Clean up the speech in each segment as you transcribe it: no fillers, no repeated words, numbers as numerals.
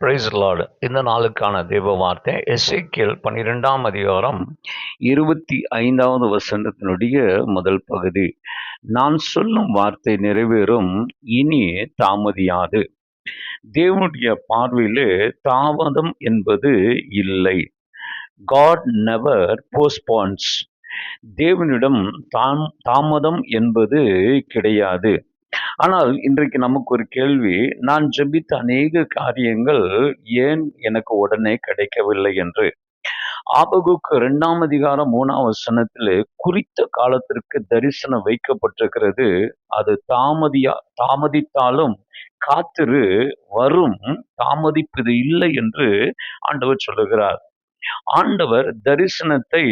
Price Lord. இந்த நாளுக்கான தேவ வார்த்தை எசேக்கியேல் 12ஆம் அதிகாரம் 25வது வசனத்தினுடைய முதல் பகுதி. நான் சொல்லும் வார்த்தை நிறைவேறும், இனி தாமதியாது. தேவனுடைய பார்வையிலே தாமதம் என்பது இல்லை. God never postpones. தேவனிடம் தாமதம் என்பது கிடையாது. ஆனால் இன்றைக்கு நமக்கு ஒரு கேள்வி, நான் ஜெபித்த அநேக காரியங்கள் ஏன் எனக்கு உடனே கிடைக்கவில்லை என்று. ஆபகுக்கு 2ஆம் அதிகாரம் 3ஆம் வசனத்திலே குறித்த காலத்திற்கு தரிசனம் வைக்கப்பட்டிருக்கிறது. அது தாமதித்தாலும் காத்திரு, வரும், தாமதிப்பது இல்லை என்று ஆண்டவர் சொல்லுகிறார். ஆண்டவர் தரிசனத்தை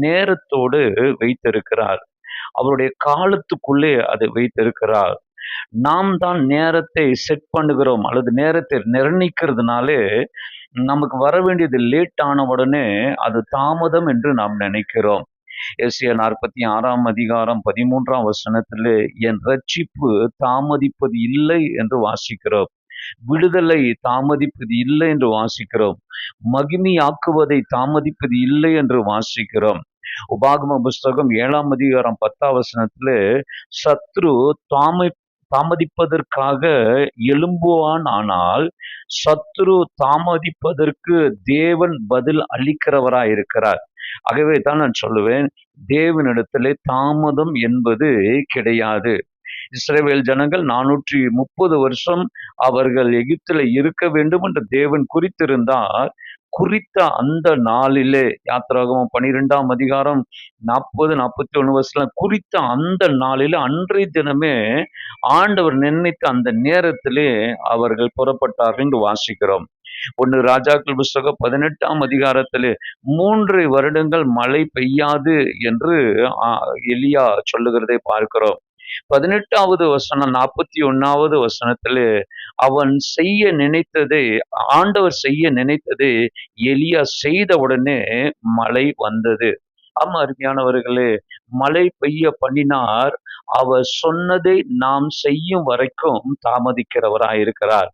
நேரத்தோடு வைத்திருக்கிறார். அவருடைய காலத்துக்குள்ளே அதை வைத்திருக்கிறார். நாம் தான் நேரத்தை செட் பண்ணுகிறோம் அல்லது நேரத்தை நிர்ணயிக்கிறதுனாலே நமக்கு வர வேண்டியது லேட் ஆன உடனே அது தாமதம் என்று நாம் நினைக்கிறோம். ஏசாயா 46ஆம் அதிகாரம் 13ஆம் வசனத்திலே என் ரட்சிப்பு தாமதிப்பது இல்லை என்று வாசிக்கிறோம். விடுதலை தாமதிப்பது இல்லை என்று வாசிக்கிறோம். மகிமையாக்குவதை தாமதிப்பது இல்லை என்று வாசிக்கிறோம். உபாகம புஸ்தகம் 7ஆம் அதிகாரம் 10ஆம் வசனத்திலே சத்ரு தாமதிப்பதற்காக எழும்புவான், ஆனால் சத்ரு தாமதிப்பதற்கு தேவன் பதில் அளிக்கிறவராய் இருக்கிறார். ஆகவே தான் நான் சொல்லுவேன், தேவனிடத்திலே தாமதம் என்பது கிடையாது. இஸ்ரவேல் ஜனங்கள் 430 வருஷம் அவர்கள் எகிப்தில் இருக்க வேண்டும் என்று தேவன் குறித்திருந்தார். குறித்த அந்த நாளிலே, யாத்திராகமம் 12ஆம் அதிகாரம் 40-41 வருஷம் குறித்த அந்த நாளிலே, அன்றைய தினமே ஆண்டவர் நிர்ணயித்த அந்த நேரத்திலே அவர்கள் புறப்பட்டார்கள் என்று வாசிக்கிறோம். 1 ராஜாக்கள் புஸ்தகம் 18ஆம் அதிகாரத்திலே 3 வருடங்கள் மழை பெய்யாது என்று எலியா சொல்லுகிறதை பார்க்கிறோம். 18வது வசனம் 41வது வசனத்திலே அவன் செய்ய நினைத்ததை, ஆண்டவர் செய்ய நினைத்ததை எலியா செய்த உடனே மழை வந்தது. ஆமா அருமையானவர்களே, மழை பெய்ய பண்ணினார். அவர் சொன்னதை நாம் செய்யும் வரைக்கும் தாமதிக்கிறவராயிருக்கிறார்.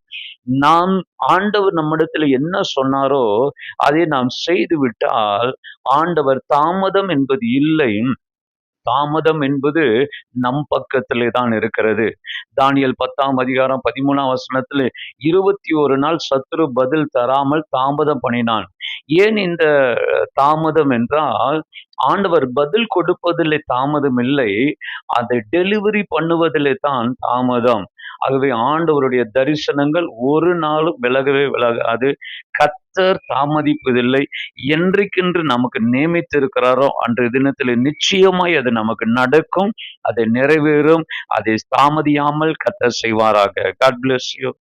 நாம் ஆண்டவர் நம்மிடத்தில் என்ன சொன்னாரோ அதை நாம் செய்து விட்டால் ஆண்டவர் தாமதம் என்பது இல்லை. தாமதம் என்பது நம் பக்கத்திலே தான் இருக்கிறது. தானியேல் 10ஆம் அதிகாரம் 13ஆம் வசனத்திலே 21 நாள் சத்துரு பதில் தராமல் தாமதம் பண்ணினான். ஏன் இந்த தாமதம் என்றால், ஆண்டவர் பதில் கொடுப்பதிலே தாமதம் இல்லை, அதை டெலிவரி பண்ணுவதிலே தான் தாமதம். ஆகவே ஆண்டவருடைய தரிசனங்கள் ஒரு நாளும் விலகவே விலகாது. கர்த்தர் தாமதிப்பதில்லை. என்றைக்கென்று நமக்கு நியமித்திருக்கிறாரோ அன்றைய தினத்தில் நிச்சயமாய் அது நமக்கு நடக்கும், அது நிறைவேறும். அதை தாமதியாமல் கர்த்தர் செய்வாராக. God bless you.